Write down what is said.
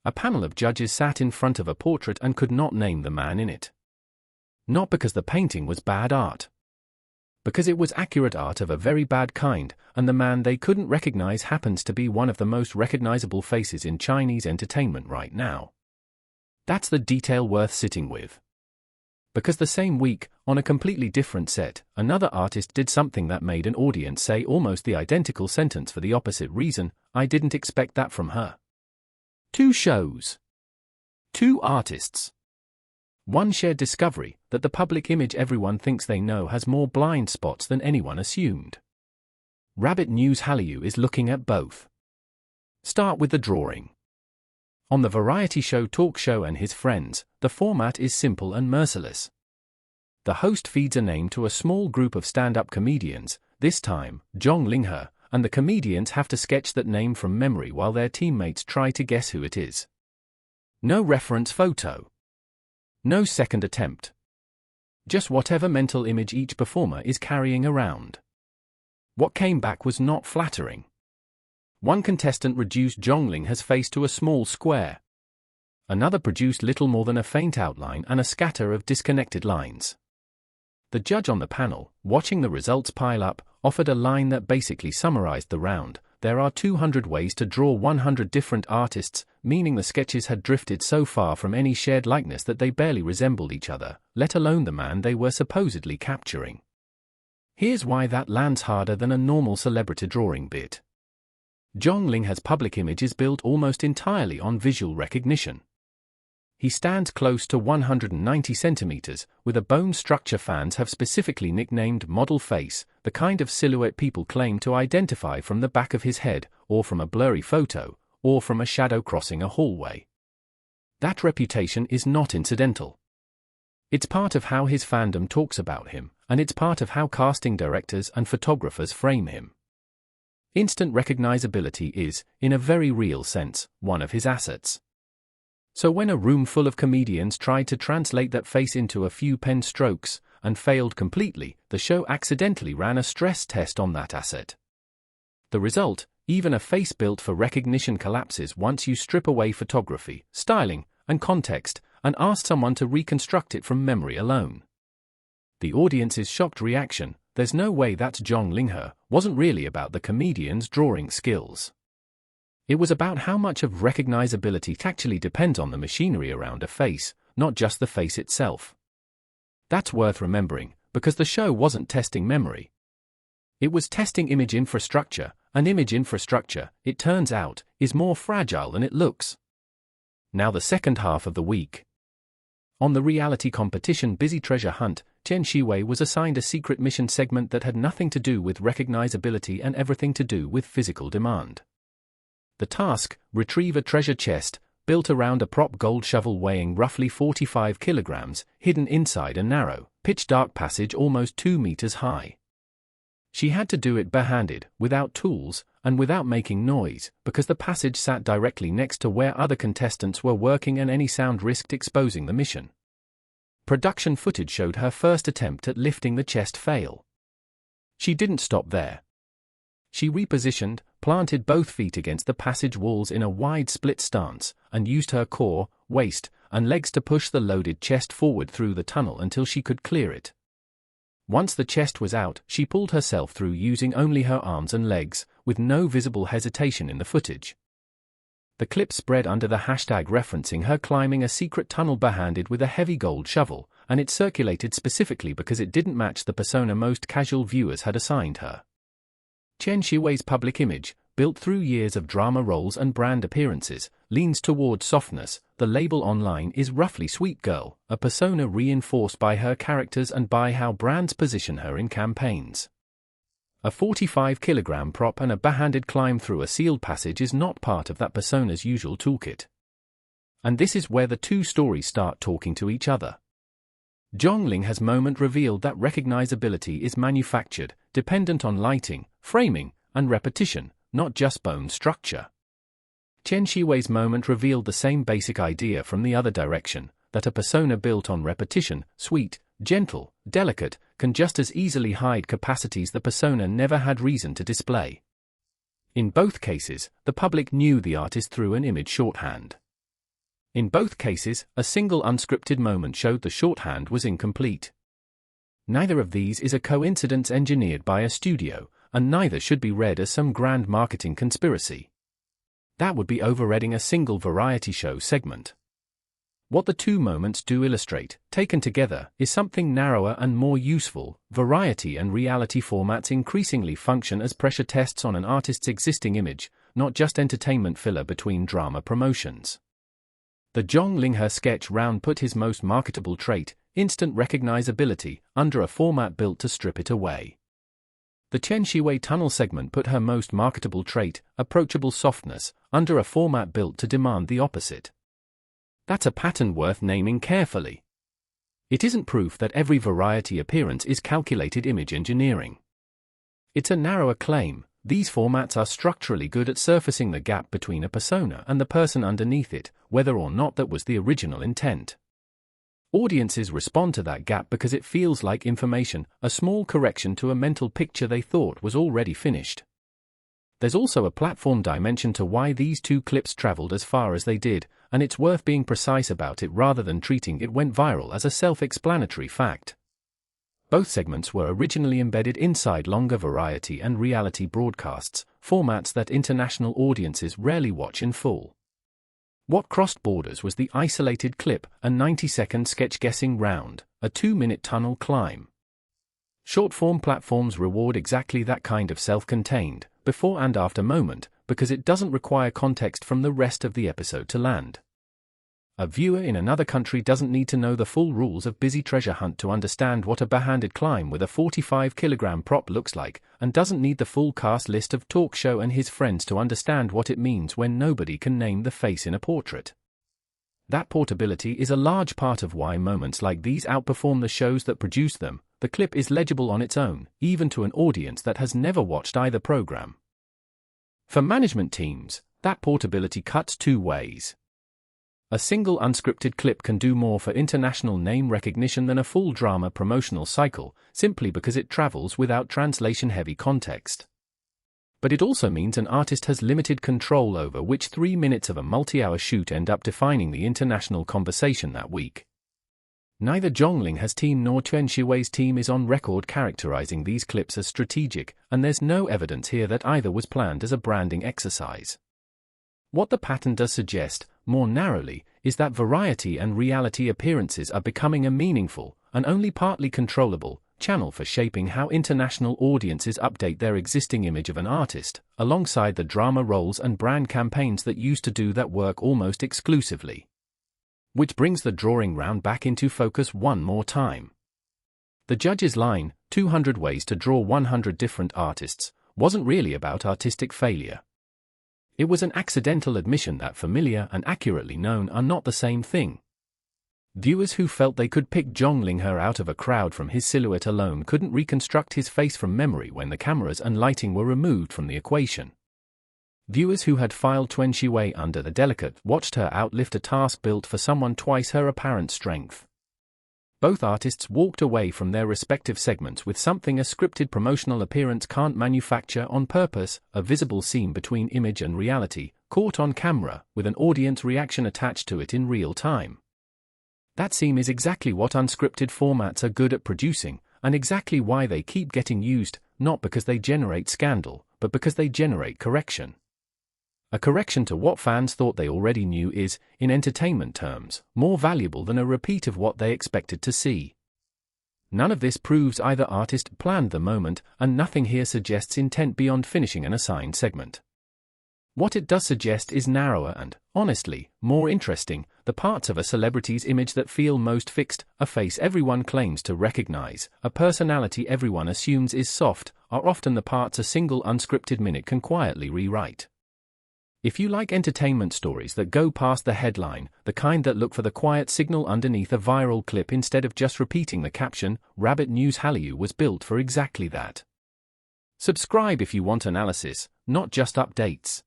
A panel of judges sat in front of a portrait and could not name the man in it. Not because the painting was bad art. Because it was accurate art of a very bad kind, and the man they couldn't recognize happens to be one of the most recognizable faces in Chinese entertainment right now. That's the detail worth sitting with. Because the same week, on a completely different set, another artist did something that made an audience say almost the identical sentence for the opposite reason, I didn't expect that from her. 2 shows. 2 artists. One shared discovery that the public image everyone thinks they know has more blind spots than anyone assumed. Rabbit News Hallyu is looking at both. Start with the drawing. On the variety show Talk Show and His Friends, the format is simple and merciless. The host feeds a name to a small group of stand-up comedians, this time, Zhang Linghe, and the comedians have to sketch that name from memory while their teammates try to guess who it is. No reference photo. No second attempt. Just whatever mental image each performer is carrying around. What came back was not flattering. One contestant reduced Zhang Linghe's face to a small square. Another produced little more than a faint outline and a scatter of disconnected lines. The judge on the panel, watching the results pile up, offered a line that basically summarized the round. There are 200 ways to draw 100 different artists, meaning the sketches had drifted so far from any shared likeness that they barely resembled each other, let alone the man they were supposedly capturing. Here's why that lands harder than a normal celebrity drawing bit. Zhang Linghe's public image is built almost entirely on visual recognition. He stands close to 190 centimeters, with a bone structure fans have specifically nicknamed model face, the kind of silhouette people claim to identify from the back of his head, or from a blurry photo, or from a shadow crossing a hallway. That reputation is not incidental. It's part of how his fandom talks about him, and it's part of how casting directors and photographers frame him. Instant recognizability is, in a very real sense, one of his assets. So when a room full of comedians tried to translate that face into a few pen strokes, and failed completely, the show accidentally ran a stress test on that asset. The result, even a face built for recognition collapses once you strip away photography, styling, and context, and ask someone to reconstruct it from memory alone. The audience's shocked reaction, "There's no way that's Zhang Linghe," wasn't really about the comedian's drawing skills. It was about how much of recognizability actually depends on the machinery around a face, not just the face itself. That's worth remembering, because the show wasn't testing memory. It was testing image infrastructure, and image infrastructure, it turns out, is more fragile than it looks. Now the second half of the week. On the reality competition Busy Treasure Hunt, Tian Xiwei was assigned a secret mission segment that had nothing to do with recognizability and everything to do with physical demand. The task, retrieve a treasure chest, built around a prop gold shovel weighing roughly 45 kilograms, hidden inside a narrow, pitch-dark passage almost 2 meters high. She had to do it barehanded, without tools, and without making noise, because the passage sat directly next to where other contestants were working and any sound risked exposing the mission. Production footage showed her first attempt at lifting the chest fail. She didn't stop there. She repositioned, planted both feet against the passage walls in a wide split stance, and used her core, waist, and legs to push the loaded chest forward through the tunnel until she could clear it. Once the chest was out, she pulled herself through using only her arms and legs, with no visible hesitation in the footage. The clip spread under the hashtag referencing her climbing a secret tunnel barehanded with a heavy gold shovel, and it circulated specifically because it didn't match the persona most casual viewers had assigned her. Tian Xiwei's public image, built through years of drama roles and brand appearances, leans toward softness. The label online is roughly sweet girl, a persona reinforced by her characters and by how brands position her in campaigns. A 45-kilogram prop and a barehanded climb through a sealed passage is not part of that persona's usual toolkit. And this is where the two stories start talking to each other. Zhang Linghe's moment revealed that recognizability is manufactured, dependent on lighting, framing, and repetition, not just bone structure. Tian Xiwei's moment revealed the same basic idea from the other direction, that a persona built on repetition, sweet, gentle, delicate, can just as easily hide capacities the persona never had reason to display. In both cases, the public knew the artist through an image shorthand. In both cases, a single unscripted moment showed the shorthand was incomplete. Neither of these is a coincidence engineered by a studio, and neither should be read as some grand marketing conspiracy. That would be overreading a single variety show segment. What the two moments do illustrate, taken together, is something narrower and more useful. Variety and reality formats increasingly function as pressure tests on an artist's existing image, not just entertainment filler between drama promotions. The Zhang Linghe sketch round put his most marketable trait, instant recognizability, under a format built to strip it away. The Tian Xiwei tunnel segment put her most marketable trait, approachable softness, under a format built to demand the opposite. That's a pattern worth naming carefully. It isn't proof that every variety appearance is calculated image engineering. It's a narrower claim. These formats are structurally good at surfacing the gap between a persona and the person underneath it, whether or not that was the original intent. Audiences respond to that gap because it feels like information, a small correction to a mental picture they thought was already finished. There's also a platform dimension to why these two clips traveled as far as they did, and it's worth being precise about it rather than treating it went viral as a self-explanatory fact. Both segments were originally embedded inside longer variety and reality broadcasts, formats that international audiences rarely watch in full. What crossed borders was the isolated clip, a 90-second sketch-guessing round, a 2-minute tunnel climb. Short-form platforms reward exactly that kind of self-contained, before and after moment, because it doesn't require context from the rest of the episode to land. A viewer in another country doesn't need to know the full rules of Busy Treasure Hunt to understand what a barehanded climb with a 45-kilogram prop looks like, and doesn't need the full cast list of Talk Show and His Friends to understand what it means when nobody can name the face in a portrait. That portability is a large part of why moments like these outperform the shows that produce them. The clip is legible on its own, even to an audience that has never watched either program. For management teams, that portability cuts two ways. A single unscripted clip can do more for international name recognition than a full drama promotional cycle, simply because it travels without translation-heavy context. But it also means an artist has limited control over which 3 minutes of a multi-hour shoot end up defining the international conversation that week. Neither Zhang Linghe's team nor Tian Xiwei's team is on record characterizing these clips as strategic, and there's no evidence here that either was planned as a branding exercise. What the pattern does suggest, more narrowly, is that variety and reality appearances are becoming a meaningful, and only partly controllable, channel for shaping how international audiences update their existing image of an artist, alongside the drama roles and brand campaigns that used to do that work almost exclusively. Which brings the drawing round back into focus one more time. The judge's line, 200 ways to draw 100 different artists, wasn't really about artistic failure. It was an accidental admission that familiar and accurately known are not the same thing. Viewers who felt they could pick Zhang Linghe out of a crowd from his silhouette alone couldn't reconstruct his face from memory when the cameras and lighting were removed from the equation. Viewers who had filed Tian Xiwei under the delicate watched her outlift a task built for someone twice her apparent strength. Both artists walked away from their respective segments with something a scripted promotional appearance can't manufacture on purpose, a visible seam between image and reality, caught on camera, with an audience reaction attached to it in real time. That seam is exactly what unscripted formats are good at producing, and exactly why they keep getting used, not because they generate scandal, but because they generate correction. A correction to what fans thought they already knew is, in entertainment terms, more valuable than a repeat of what they expected to see. None of this proves either artist planned the moment, and nothing here suggests intent beyond finishing an assigned segment. What it does suggest is narrower and, honestly, more interesting, the parts of a celebrity's image that feel most fixed, a face everyone claims to recognize, a personality everyone assumes is soft, are often the parts a single unscripted minute can quietly rewrite. If you like entertainment stories that go past the headline, the kind that look for the quiet signal underneath a viral clip instead of just repeating the caption, Rabbit News Hallyu was built for exactly that. Subscribe if you want analysis, not just updates.